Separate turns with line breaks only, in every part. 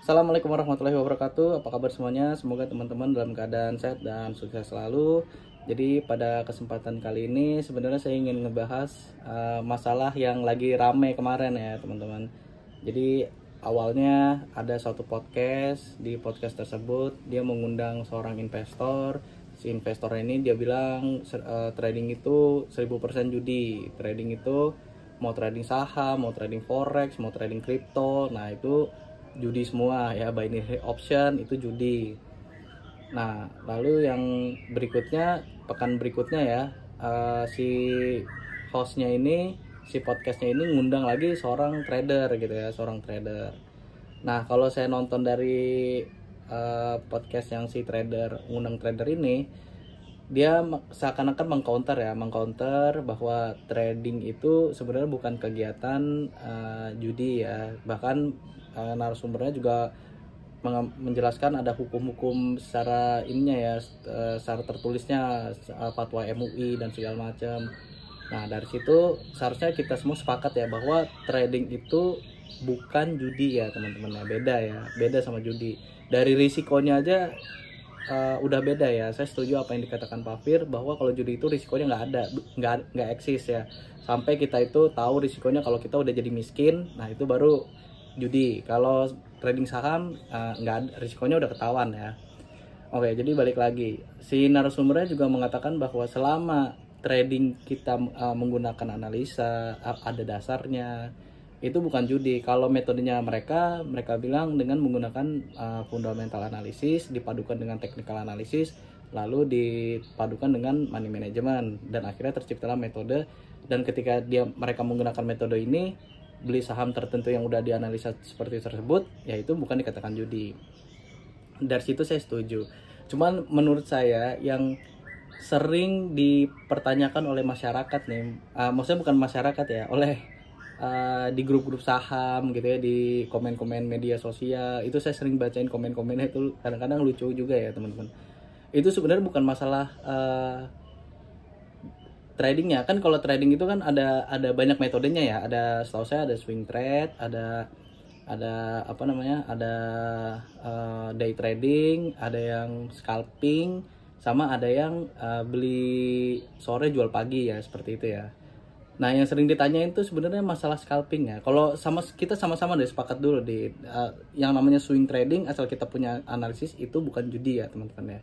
Assalamualaikum warahmatullahi wabarakatuh. Apa kabar semuanya? Semoga teman-teman dalam keadaan sehat dan sukses selalu. Jadi pada kesempatan kali ini sebenarnya saya ingin ngebahas masalah yang lagi rame kemarin ya teman-teman. Jadi awalnya ada suatu podcast. Di podcast tersebut dia mengundang seorang investor. Si investor ini dia bilang trading itu 1000% judi. Trading itu mau trading saham, mau trading forex, mau trading kripto. Nah itu judi semua ya, binary option itu judi. Nah lalu yang berikutnya, pekan berikutnya ya, si hostnya ini, si podcastnya ini ngundang lagi seorang trader gitu ya, seorang trader. Nah kalau saya nonton dari podcast yang si trader ngundang trader ini, dia seakan-akan mengcounter bahwa trading itu sebenarnya bukan kegiatan judi ya. Bahkan narasumbernya juga menjelaskan ada hukum-hukum secara ininya ya, secara tertulisnya, fatwa MUI dan segala macam. Nah dari situ seharusnya kita semua sepakat ya bahwa trading itu bukan judi ya teman-teman ya, beda sama judi. Dari risikonya aja udah beda ya. Saya setuju apa yang dikatakan Pak Fir bahwa kalau judi itu risikonya nggak eksis ya. Sampai kita itu tahu risikonya kalau kita udah jadi miskin, nah itu baru judi. Kalau trading saham nggak, risikonya udah ketahuan ya. Oke, jadi balik lagi. Si narasumbernya juga mengatakan bahwa selama trading kita menggunakan analisa, ada dasarnya, itu bukan judi. Kalau metodenya mereka bilang dengan menggunakan fundamental analysis dipadukan dengan technical analysis, lalu dipadukan dengan money management, dan akhirnya terciptalah metode. Dan ketika mereka menggunakan metode ini, beli saham tertentu yang udah dianalisa seperti tersebut, ya itu bukan dikatakan judi. Dari situ saya setuju. Cuman menurut saya yang sering dipertanyakan oleh masyarakat nih, maksudnya bukan masyarakat ya, oleh di grup-grup saham gitu ya, di komen-komen media sosial itu saya sering bacain komen-komennya, itu kadang-kadang lucu juga ya teman-teman. Itu sebenarnya bukan masalah tradingnya. Kan kalau trading itu kan ada banyak metodenya ya. Ada, setahu saya ada swing trade, ada apa namanya, ada day trading, ada yang scalping, sama ada yang beli sore jual pagi ya, seperti itu ya. Nah yang sering ditanyain itu sebenarnya masalah scalping ya. Kalau kita sama-sama deh sepakat dulu di yang namanya swing trading, asal kita punya analisis, itu bukan judi ya teman-teman ya.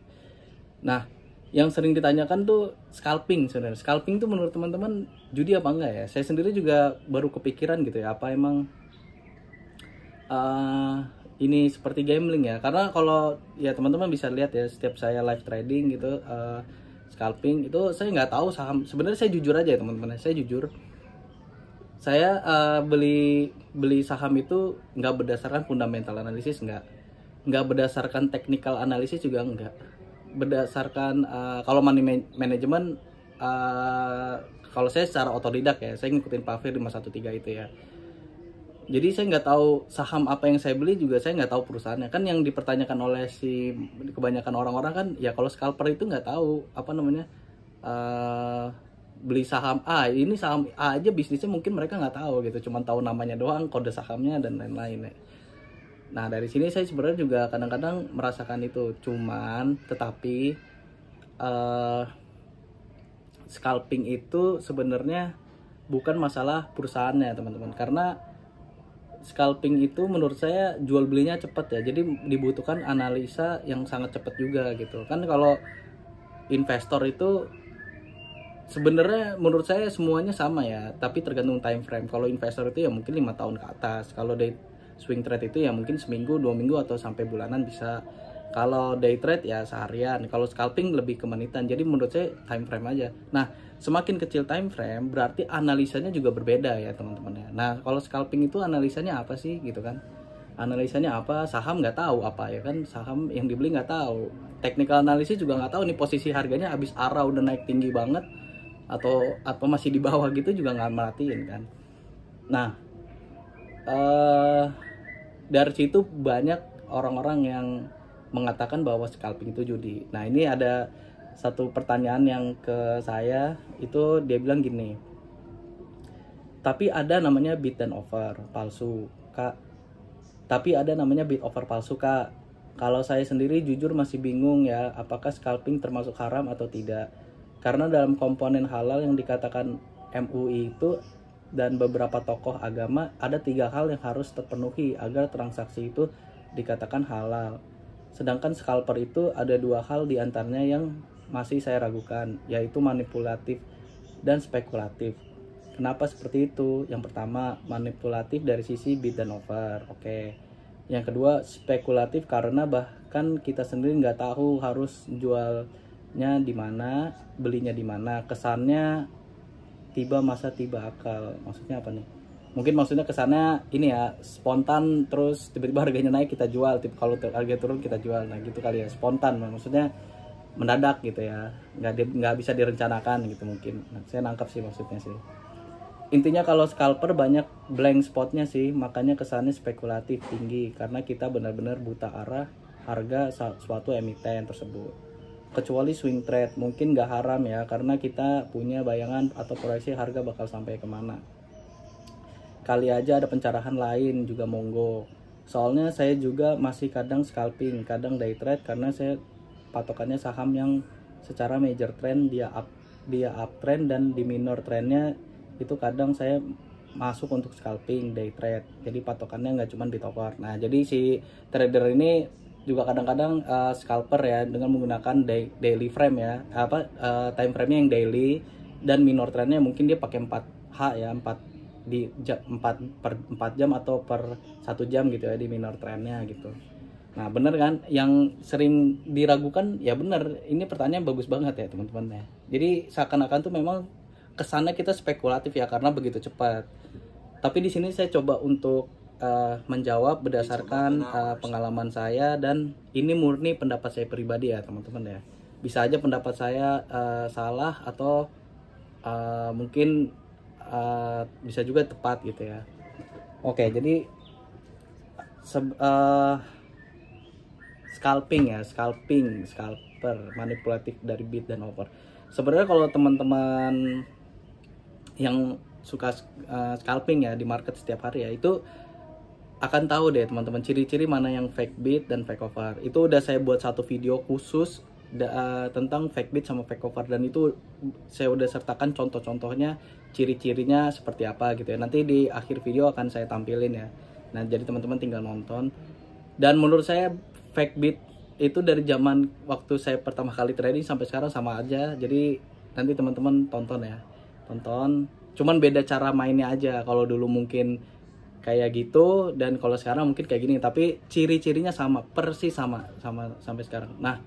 Nah yang sering ditanyakan tuh scalping. Sebenarnya scalping tuh menurut teman-teman judi apa enggak ya? Saya sendiri juga baru kepikiran gitu ya, apa emang ini seperti gambling ya. Karena kalau ya teman-teman bisa lihat ya, setiap saya live trading gitu, scalping itu saya nggak tahu saham. Sebenarnya saya jujur aja ya teman-teman, saya jujur, saya beli saham itu nggak berdasarkan fundamental analisis, nggak berdasarkan technical analisis juga, nggak berdasarkan kalau money management, kalau saya secara otodidak ya, saya ngikutin Pak Fir 513 itu ya. Jadi saya nggak tahu saham apa yang saya beli, juga saya nggak tahu perusahaannya. Kan yang dipertanyakan oleh kebanyakan orang-orang kan ya, kalau scalper itu nggak tahu apa namanya, beli saham A, ini saham A aja bisnisnya mungkin mereka nggak tahu gitu, cuma tahu namanya doang, kode sahamnya dan lain-lain ya. Nah dari sini saya sebenarnya juga kadang-kadang merasakan itu. Cuman tetapi scalping itu sebenarnya bukan masalah perusahaannya teman-teman, karena scalping itu menurut saya jual belinya cepat ya, jadi dibutuhkan analisa yang sangat cepat juga gitu kan. Kalau investor itu sebenarnya menurut saya semuanya sama ya, tapi tergantung time frame. Kalau investor itu ya mungkin 5 tahun ke atas. Kalau day swing trade itu ya mungkin seminggu, 2 minggu, atau sampai bulanan bisa. Kalau day trade ya seharian. Kalau scalping lebih ke menitan. Jadi menurut saya time frame aja. Nah semakin kecil time frame berarti analisanya juga berbeda ya teman-teman ya. Nah kalau scalping itu analisanya apa sih gitu kan? Analisanya apa? Saham nggak tahu apa ya kan? Saham yang dibeli nggak tahu. Technical analisis juga nggak tahu nih posisi harganya habis arah udah naik tinggi banget atau masih di bawah gitu, juga nggak merhatiin kan. Nah dari situ banyak orang-orang yang mengatakan bahwa scalping itu judi. Nah ini ada satu pertanyaan yang ke saya, itu dia bilang gini, tapi ada namanya bid and offer palsu kak, Tapi ada namanya bid over palsu Kak. Kalau saya sendiri jujur masih bingung ya, apakah scalping termasuk haram atau tidak. Karena dalam komponen halal yang dikatakan MUI itu dan beberapa tokoh agama, ada 3 hal yang harus terpenuhi agar transaksi itu dikatakan halal. Sedangkan scalper itu ada 2 hal diantaranya yang masih saya ragukan, yaitu manipulatif dan spekulatif. Kenapa seperti itu? Yang pertama, manipulatif dari sisi bid dan offer. Oke. Yang kedua, spekulatif karena bahkan kita sendiri nggak tahu harus jualnya di mana, belinya di mana. Kesannya tiba masa tiba akal. Maksudnya apa nih? Mungkin maksudnya kesannya ini ya, spontan terus tiba-tiba harganya naik kita jual. Kalau harga turun kita jual. Nah gitu kali ya, spontan. Maksudnya mendadak gitu ya, nggak bisa direncanakan gitu mungkin. Nah, saya nangkap sih maksudnya sih. Intinya kalau scalper banyak blank spotnya sih, makanya kesannya spekulatif tinggi karena kita benar-benar buta arah harga suatu emiten tersebut. Kecuali swing trade mungkin nggak haram ya, karena kita punya bayangan atau proyeksi harga bakal sampai kemana. Kali aja ada pencerahan lain juga monggo. Soalnya saya juga masih kadang scalping, kadang day trade karena saya patokannya saham yang secara major trend dia uptrend dan di minor trendnya itu kadang saya masuk untuk scalping day trade. Jadi patokannya nggak cuma bid over. Nah jadi si trader ini juga kadang-kadang scalper ya dengan menggunakan daily frame ya, time frame-nya yang daily, dan minor trendnya mungkin dia pakai 4H ya, 4 jam atau per 1 jam gitu ya di minor trendnya gitu. Nah bener kan, yang sering diragukan ya bener, ini pertanyaan bagus banget ya teman-teman ya. Jadi seakan-akan tuh memang kesannya kita spekulatif ya karena begitu cepat. Tapi di sini saya coba untuk menjawab berdasarkan pengalaman saya, dan ini murni pendapat saya pribadi ya teman-teman ya. Bisa aja pendapat saya salah atau mungkin bisa juga tepat gitu ya. Oke, jadi scalper manipulatif dari bid dan offer. Sebenarnya kalau teman-teman yang suka scalping ya di market setiap hari ya, itu akan tahu deh teman-teman ciri-ciri mana yang fake bid dan fake offer. Itu udah saya buat satu video khusus tentang fake bid sama fake offer, dan itu saya udah sertakan contoh-contohnya, ciri-cirinya seperti apa gitu ya. Nanti di akhir video akan saya tampilin ya. Nah jadi teman-teman tinggal nonton. Dan menurut saya fake bid itu dari zaman waktu saya pertama kali trading sampai sekarang sama aja. Jadi nanti teman-teman tonton ya, tonton. Cuman beda cara mainnya aja. Kalau dulu mungkin kayak gitu, dan kalau sekarang mungkin kayak gini. Tapi ciri-cirinya sama, persis sama sampai sekarang. Nah,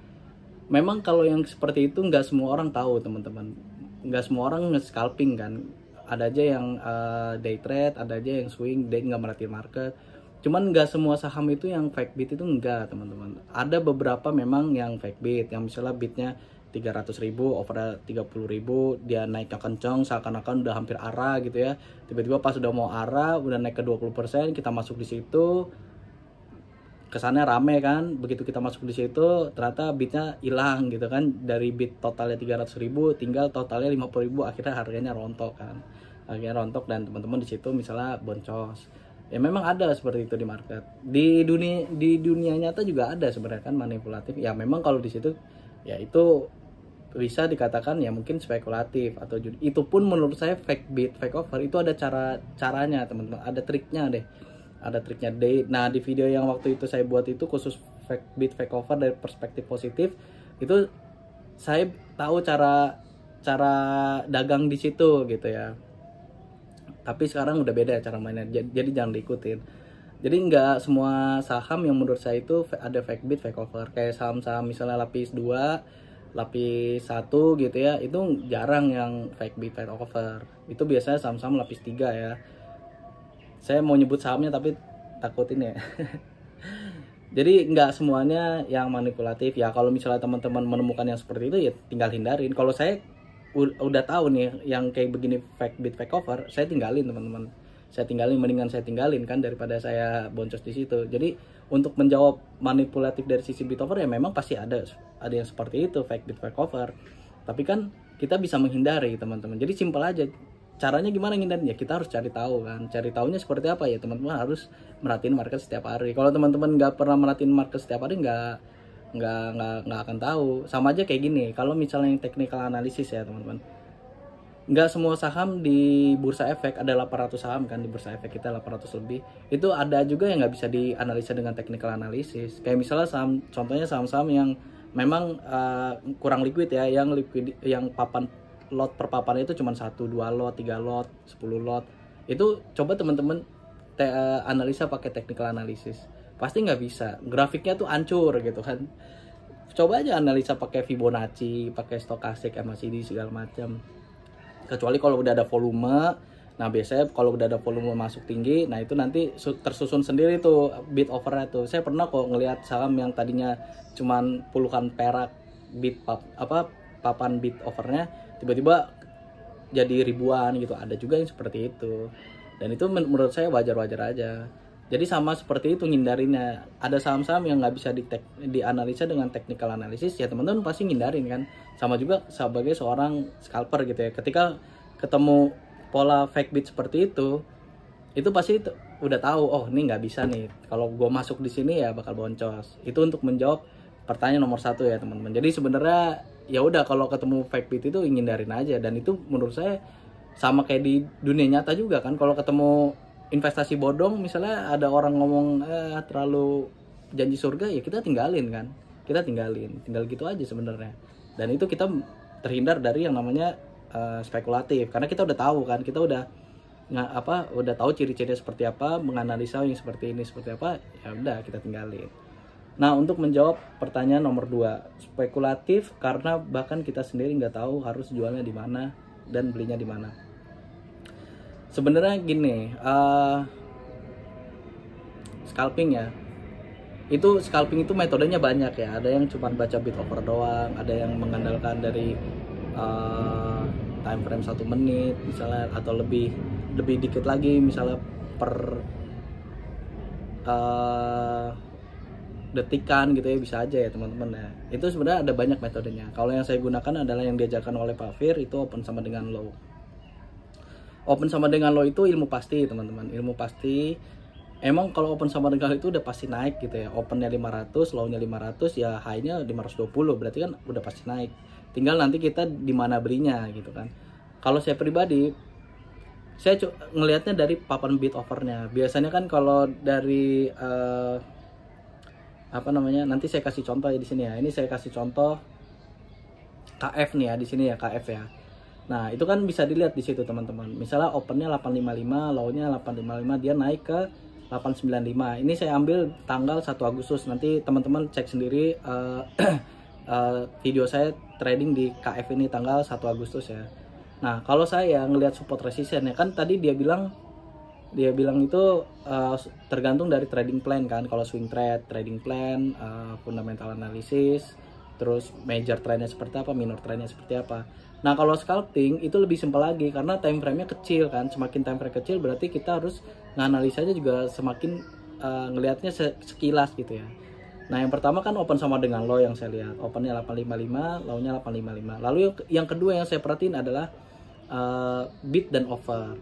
memang kalau yang seperti itu nggak semua orang tahu teman-teman. Nggak semua orang nge-scalping kan. Ada aja yang day trade, ada aja yang swing, day nggak merhatiin market. Cuman nggak semua saham itu yang fake bid itu enggak teman-teman. Ada beberapa memang yang fake bid, yang misalnya bidnya 300.000, over 30.000, dia naiknya kencang seakan-akan udah hampir arah gitu ya. Tiba-tiba pas udah mau arah, udah naik ke 20%, kita masuk di situ. Kesannya rame kan, begitu kita masuk di situ ternyata bidnya hilang gitu kan. Dari bid totalnya 300.000 tinggal totalnya 50.000, akhirnya harganya rontok kan. Harganya rontok dan teman-teman di situ misalnya boncos. Ya memang ada seperti itu di market. Di dunia nyata juga ada sebenarnya kan manipulatif. Ya memang kalau di situ ya itu bisa dikatakan ya mungkin spekulatif atau itu pun menurut saya fake bid, fake offer itu ada caranya teman-teman, ada triknya deh, ada triknya deh. Nah di video yang waktu itu saya buat itu khusus fake bid, fake offer dari perspektif positif, itu saya tahu cara dagang di situ gitu ya. Tapi sekarang udah beda cara mainnya, jadi jangan diikutin. Jadi nggak semua saham yang menurut saya itu ada fake bid, fake offer. Kayak saham-saham misalnya lapis 2, lapis 1 gitu ya, itu jarang yang fake bid, fake offer. Itu biasanya saham-saham lapis 3 ya. Saya mau nyebut sahamnya tapi takutin ya. Jadi nggak semuanya yang manipulatif ya. Kalau misalnya teman-teman menemukan yang seperti itu ya tinggal hindarin. Kalau saya udah tahu nih yang kayak begini fake bid, fake offer, saya tinggalin teman-teman. Saya tinggalin, mendingan saya tinggalin kan daripada saya boncos di situ. Jadi untuk menjawab manipulatif dari sisi bid offer ya memang pasti ada yang seperti itu, fake bid, fake offer. Tapi kan kita bisa menghindari teman-teman. Jadi simpel aja. caranya gimana ngindarin? Ya kita harus cari tahu kan. Cari tahunya seperti apa ya teman-teman, harus merhatiin market setiap hari. Kalau teman-teman nggak pernah merhatiin market setiap hari, nggak akan tahu. Sama aja kayak gini, kalau misalnya yang technical analysis ya teman-teman, nggak semua saham di bursa efek, ada 800 saham kan di bursa efek kita, 800 lebih, itu ada juga yang nggak bisa dianalisa dengan technical analysis. Kayak misalnya saham, contohnya saham-saham yang memang kurang liquid ya, yang papan lot per papan itu cuma 1, 2 lot, 3 lot, 10 lot, itu coba teman-teman analisa pakai technical analysis, pasti nggak bisa, grafiknya tuh hancur gitu kan. Coba aja analisa pakai Fibonacci, pakai stokastik, MACD segala macam. Kecuali kalau udah ada volume. Nah biasanya kalau udah ada volume masuk tinggi, nah itu nanti tersusun sendiri tuh bid overnya tuh. Saya pernah kok ngelihat saham yang tadinya cuman puluhan perak papan bid overnya, tiba-tiba jadi ribuan gitu. Ada juga yang seperti itu, dan itu menurut saya wajar-wajar aja. Jadi sama seperti itu ngindarinnya. Ada saham-saham yang nggak bisa dianalisa dengan technical analysis, ya teman-teman pasti ngindarin kan. Sama juga sebagai seorang scalper gitu ya, ketika ketemu pola fake bid seperti itu pasti udah tahu, oh ini nggak bisa nih, kalau gue masuk di sini ya bakal boncos. Itu untuk menjawab pertanyaan nomor 1 ya teman-teman. Jadi sebenarnya ya udah, kalau ketemu fake bid itu hindarin aja. Dan itu menurut saya sama kayak di dunia nyata juga kan. Kalau ketemu investasi bodong, misalnya ada orang ngomong terlalu janji surga, ya kita tinggalin kan, tinggal gitu aja sebenarnya. Dan itu kita terhindar dari yang namanya spekulatif, karena kita udah tahu kan, kita udah tahu ciri-ciri seperti apa, menganalisa yang seperti ini seperti apa, ya udah kita tinggalin. Nah, untuk menjawab pertanyaan nomor 2, spekulatif karena bahkan kita sendiri nggak tahu harus jualnya di mana dan belinya di mana. Sebenarnya gini, scalping itu metodenya banyak ya. Ada yang cuma baca bid over doang, ada yang mengandalkan dari time frame 1 menit misalnya, atau lebih dikit lagi misalnya per detikan gitu ya, bisa aja ya teman-teman ya. Itu sebenarnya ada banyak metodenya. Kalau yang saya gunakan adalah yang diajarkan oleh Pak Fir, itu open sama dengan low. Open sama dengan low itu ilmu pasti teman-teman, ilmu pasti. Emang kalau open sama dengan low itu udah pasti naik gitu ya. Opennya 500, low-nya 500, ya high-nya 520, berarti kan udah pasti naik. Tinggal nanti kita di mana belinya gitu kan. Kalau saya pribadi, saya ngelihatnya dari papan bid overnya. Biasanya kan kalau dari nanti saya kasih contoh ya di sini ya. Ini saya kasih contoh KF nih ya, di sini ya KF ya. Nah, itu kan bisa dilihat di situ teman-teman. Misalnya opennya 855, low-nya 855, dia naik ke 895. Ini saya ambil tanggal 1 Agustus. Nanti teman-teman cek sendiri video saya trading di KF ini tanggal 1 Agustus ya. Nah, kalau saya ngelihat support resistance ya, kan tadi dia bilang itu tergantung dari trading plan kan. Kalau swing trade, trading plan, fundamental analysis, terus major trendnya seperti apa, minor trendnya seperti apa. Nah, kalau scalping itu lebih simpel lagi, karena time frame-nya kecil kan. Semakin time frame kecil berarti kita harus nganalisanya juga semakin ngelihatnya sekilas gitu ya. Nah, yang pertama kan open sama dengan low yang saya lihat. Opennya 855, low-nya 855. Lalu yang kedua yang saya perhatiin adalah bid dan offer.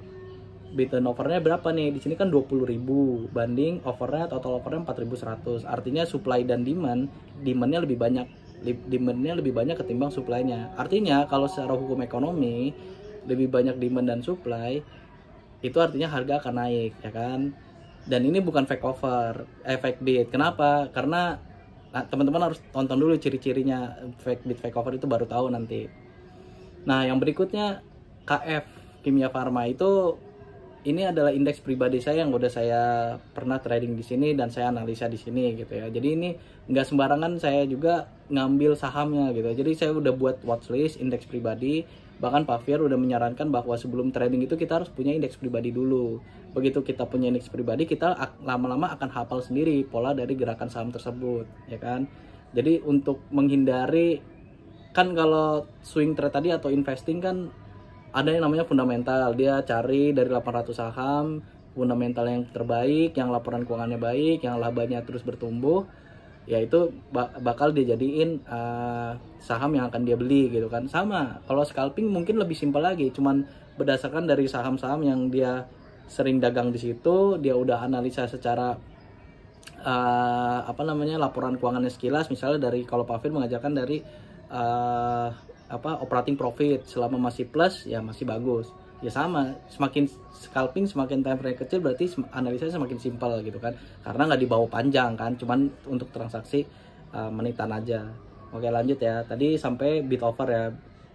Bid dan offernya berapa nih? Di sini kan 20.000 banding overnya, total overnya 4.100. Artinya supply dan demandnya lebih banyak. Demandnya lebih banyak ketimbang supply-nya. Artinya kalau secara hukum ekonomi lebih banyak demand dan supply, itu artinya harga akan naik ya kan. Dan ini bukan fake offer, fake bid. Kenapa? Karena teman-teman harus tonton dulu ciri-cirinya fake bid, fake offer, itu baru tahu nanti. Nah, yang berikutnya KF Kimia Farma, itu ini adalah indeks pribadi saya yang udah saya pernah trading di sini dan saya analisa di sini gitu ya. Jadi ini nggak sembarangan saya juga ngambil sahamnya gitu. Jadi saya udah buat watchlist indeks pribadi. Bahkan Pak Fir udah menyarankan bahwa sebelum trading itu kita harus punya indeks pribadi dulu. Begitu kita punya indeks pribadi, kita lama-lama akan hafal sendiri pola dari gerakan saham tersebut, ya kan. Jadi untuk menghindari, kan kalau swing trade tadi atau investing kan ada yang namanya fundamental. Dia cari dari 800 saham fundamental yang terbaik, yang laporan keuangannya baik, yang labanya terus bertumbuh. ya itu bakal dia jadiin saham yang akan dia beli gitu kan. Sama kalau scalping mungkin lebih simpel lagi, cuman berdasarkan dari saham-saham yang dia sering dagang di situ, dia udah analisa secara laporan keuangannya sekilas. Misalnya dari, kalau Pak Fir mengajarkan dari operating profit, selama masih plus ya masih bagus. Ya sama, semakin scalping semakin time frame kecil berarti analisanya semakin simpel gitu kan, karena nggak dibawa panjang kan, cuman untuk transaksi menitan aja. Oke lanjut ya, tadi sampai bid offer ya,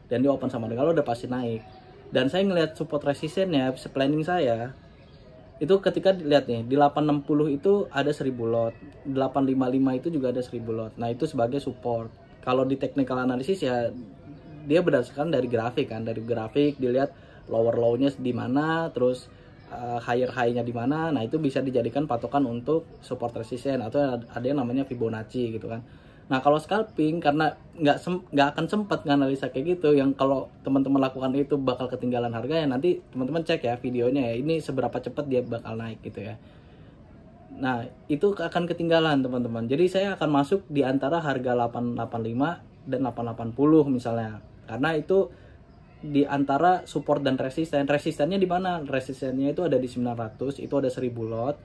dan di open sama dengan lo udah pasti naik. Dan saya ngelihat support resistennya, planning saya itu ketika dilihat nih di 860 itu ada 1000 lot, 855 itu juga ada 1000 lot. Nah itu sebagai support. Kalau di technical analysis ya dia berdasarkan dari grafik kan, dari grafik dilihat lower low-nya di mana, terus higher high-nya di mana. Nah itu bisa dijadikan patokan untuk support resistance, atau ada yang namanya Fibonacci gitu kan. Nah kalau scalping, karena nggak akan sempat nganalisa kayak gitu, yang kalau teman-teman lakukan itu bakal ketinggalan harga ya. Nanti teman-teman cek ya videonya ya, ini seberapa cepat dia bakal naik gitu ya. Nah itu akan ketinggalan teman-teman. Jadi saya akan masuk di antara harga 885 dan 880 misalnya, karena itu di antara support dan resisten. Resistennya di mana? Resistennya itu ada di 900, itu ada 1000 lot.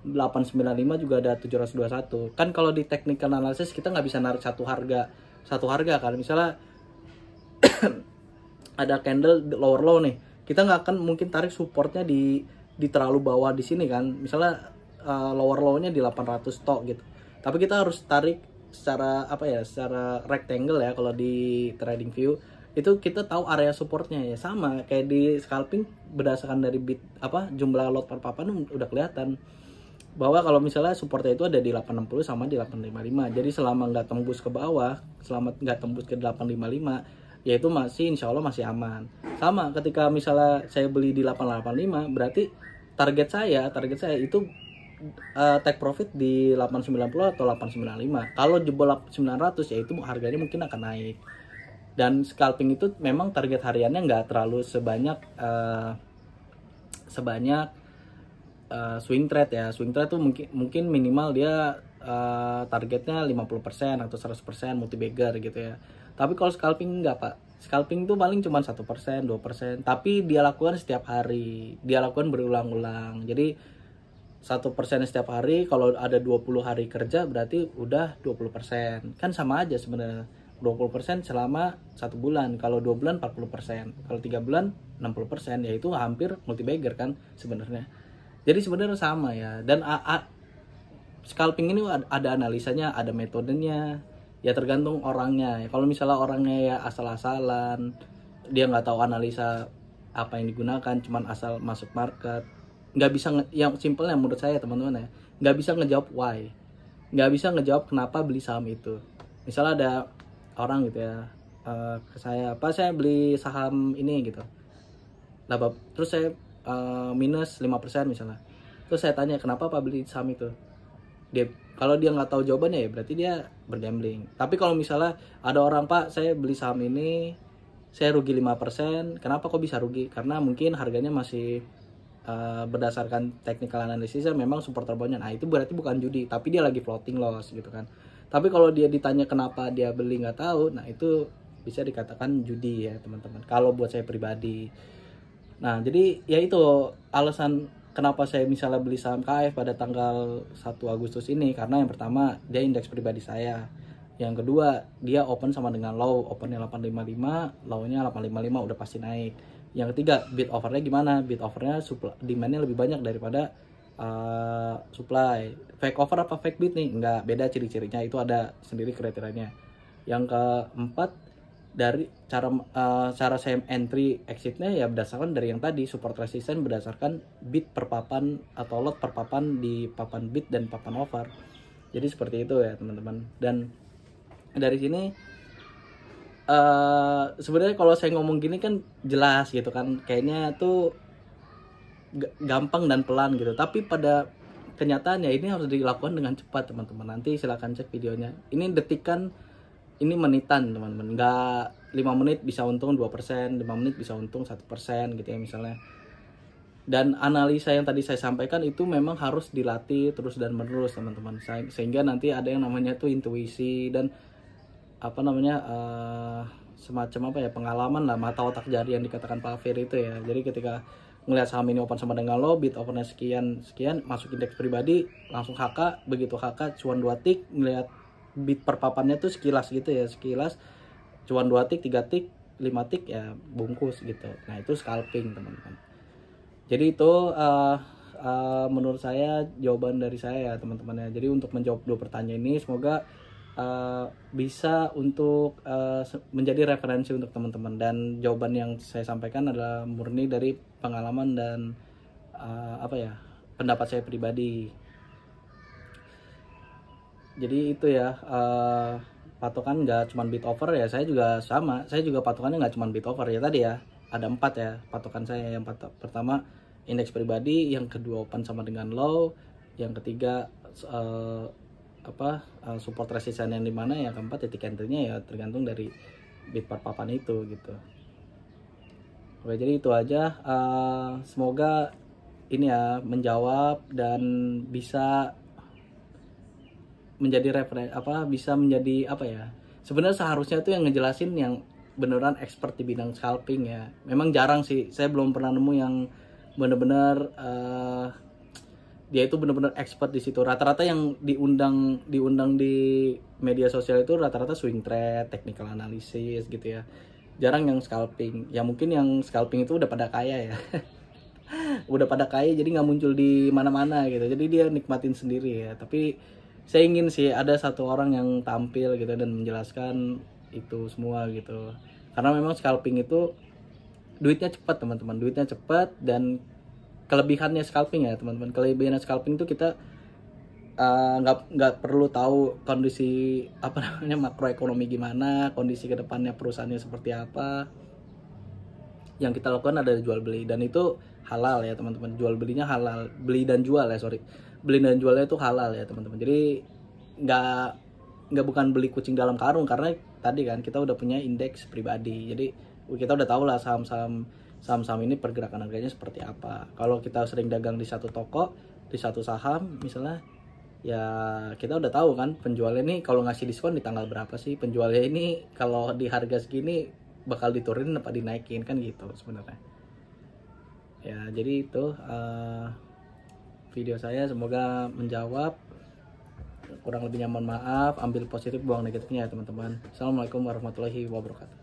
895 juga ada 721. Kan kalau di technical analysis kita nggak bisa narik satu harga kan. Misalnya ada candle lower low nih, kita nggak akan mungkin tarik supportnya di terlalu bawah di sini kan. Misalnya lower low-nya di 800 tok gitu. Tapi kita harus tarik secara secara rectangle ya. Kalau di trading view itu kita tahu area supportnya ya. Sama kayak di scalping, berdasarkan dari jumlah lot per papan udah kelihatan bahwa kalau misalnya supportnya itu ada di 860 sama di 855. Jadi selama nggak tembus ke bawah, selama nggak tembus ke 855, ya itu masih insya Allah masih aman. Sama ketika misalnya saya beli di 885, berarti target saya itu take profit di 890 atau 895. Kalau jebol 900 ya itu harganya mungkin akan naik. Dan scalping itu memang target hariannya nggak terlalu sebanyak swing trade ya. Swing trade tuh mungkin minimal dia targetnya 50% atau 100% multi bagger gitu ya. Tapi kalau scalping enggak Pak. Scalping tuh paling cuma 1%, 2%. Tapi dia lakukan setiap hari. Dia lakukan berulang-ulang. Jadi 1% setiap hari, kalau ada 20 hari kerja berarti udah 20%. Kan sama aja sebenarnya. 20% selama 1 bulan. Kalau 2 bulan 40%. Kalau 3 bulan 60%, ya itu hampir multi bagger kan sebenarnya. Jadi sebenarnya sama ya. Dan scalping ini ada analisanya, ada metodenya. Ya tergantung orangnya. Kalau misalnya orangnya ya asal-asalan, dia nggak tahu analisa apa yang digunakan, cuman asal masuk market, nggak bisa yang simpelnya menurut saya teman-teman ya, nggak bisa ngejawab why, nggak bisa ngejawab kenapa beli saham itu. Misalnya ada orang gitu ya ke saya, saya beli saham ini gitu, terus saya minus 5% misalnya, terus saya tanya kenapa Pak beli saham itu, kalau dia nggak tahu jawabannya ya berarti dia bergambling. Tapi kalau misalnya ada orang, Pak saya beli saham ini saya rugi 5%, kenapa kok bisa rugi? Karena mungkin harganya masih berdasarkan technical analysis memang support terbawahnya. Nah itu berarti bukan judi, tapi dia lagi floating loss gitu kan. Tapi kalau dia ditanya kenapa dia beli nggak tahu, nah itu bisa dikatakan judi ya teman-teman, kalau buat saya pribadi. Nah jadi ya itu alasan kenapa saya misalnya beli saham KF pada tanggal 1 Agustus ini, karena yang pertama dia indeks pribadi saya, yang kedua dia open sama dengan low, opennya 855, low-nya 855 udah pasti naik. Yang ketiga, bid offernya gimana? Bid offernya demand-nya lebih banyak daripada supply. Fake offer apa fake bid nih? Enggak, beda ciri-cirinya, itu ada sendiri kriterianya. Yang keempat, dari cara saya entry exitnya ya berdasarkan dari yang tadi, support resistance berdasarkan bid per papan atau lot per papan di papan bid dan papan offer. Jadi seperti itu ya teman-teman. Dan dari sini sebenarnya kalau saya ngomong gini kan jelas gitu kan, kayaknya tuh gampang dan pelan gitu, tapi pada kenyataannya ini harus dilakukan dengan cepat teman-teman. Nanti silahkan cek videonya, ini detikan, ini menitan teman-teman, nggak 5 menit bisa untung 2%, 5 menit bisa untung 1% gitu ya misalnya. Dan analisa yang tadi saya sampaikan itu memang harus dilatih terus dan menerus teman-teman, sehingga nanti ada yang namanya tuh intuisi dan apa namanya semacam apa ya, pengalaman lah, mata otak jari yang dikatakan Pak Fir itu ya. Jadi ketika ngelihat saham ini open sama dengan low, bid opennya sekian sekian, masuk indeks pribadi, langsung HK, begitu HK cuan 2 tik, ngelihat bid per papannya tuh sekilas gitu ya, sekilas cuan 2 tik, 3 tik, 5 tik ya bungkus gitu. Nah itu scalping teman-teman. Jadi itu menurut saya jawaban dari saya ya teman-teman ya. Jadi untuk menjawab dua pertanyaan ini, semoga bisa untuk menjadi referensi untuk teman-teman, dan jawaban yang saya sampaikan adalah murni dari pengalaman dan apa ya, pendapat saya pribadi. Jadi itu ya, patokan nggak cuma bid over ya, saya juga sama, saya juga patokannya nggak cuma bid over ya, tadi ya ada 4 ya patokan saya. Yang pertama indeks pribadi, yang kedua open sama dengan low, yang ketiga support resistance yang dimana, yang keempat titik entry-nya ya tergantung dari bid per papan itu gitu. Oke, jadi itu aja, semoga ini ya menjawab dan bisa menjadi bisa menjadi apa ya, sebenarnya seharusnya tuh yang ngejelasin yang beneran expert di bidang scalping ya. Memang jarang sih, saya belum pernah nemu yang bener-bener dia itu bener-bener expert di situ. Rata-rata yang diundang di media sosial itu rata-rata swing trade, technical analysis gitu ya, jarang yang scalping. Ya mungkin yang scalping itu udah pada kaya ya udah pada kaya, jadi nggak muncul di mana-mana gitu, jadi dia nikmatin sendiri ya. Tapi saya ingin sih ada satu orang yang tampil gitu dan menjelaskan itu semua gitu, karena memang scalping itu duitnya cepat teman-teman, duitnya cepat. Dan kelebihannya scalping ya teman-teman, kelebihannya scalping itu kita nggak perlu tahu kondisi apa namanya makroekonomi gimana, kondisi kedepannya perusahaannya seperti apa. Yang kita lakukan adalah jual beli, dan itu halal ya teman-teman, jual belinya halal, beli dan jual ya, beli dan jualnya itu halal ya teman-teman. Jadi nggak bukan beli kucing dalam karung, karena tadi kan kita udah punya indeks pribadi, jadi kita udah tahu lah saham-saham ini pergerakan harganya seperti apa. Kalau kita sering dagang di satu toko, di satu saham misalnya, ya kita udah tahu kan penjualnya ini kalau ngasih diskon di tanggal berapa sih, penjualnya ini kalau di harga segini bakal diturunin apa dinaikin, kan gitu sebenarnya ya. Jadi itu video saya, semoga menjawab. Kurang lebihnya mohon maaf, ambil positif buang negatifnya ya teman-teman. Assalamualaikum warahmatullahi wabarakatuh.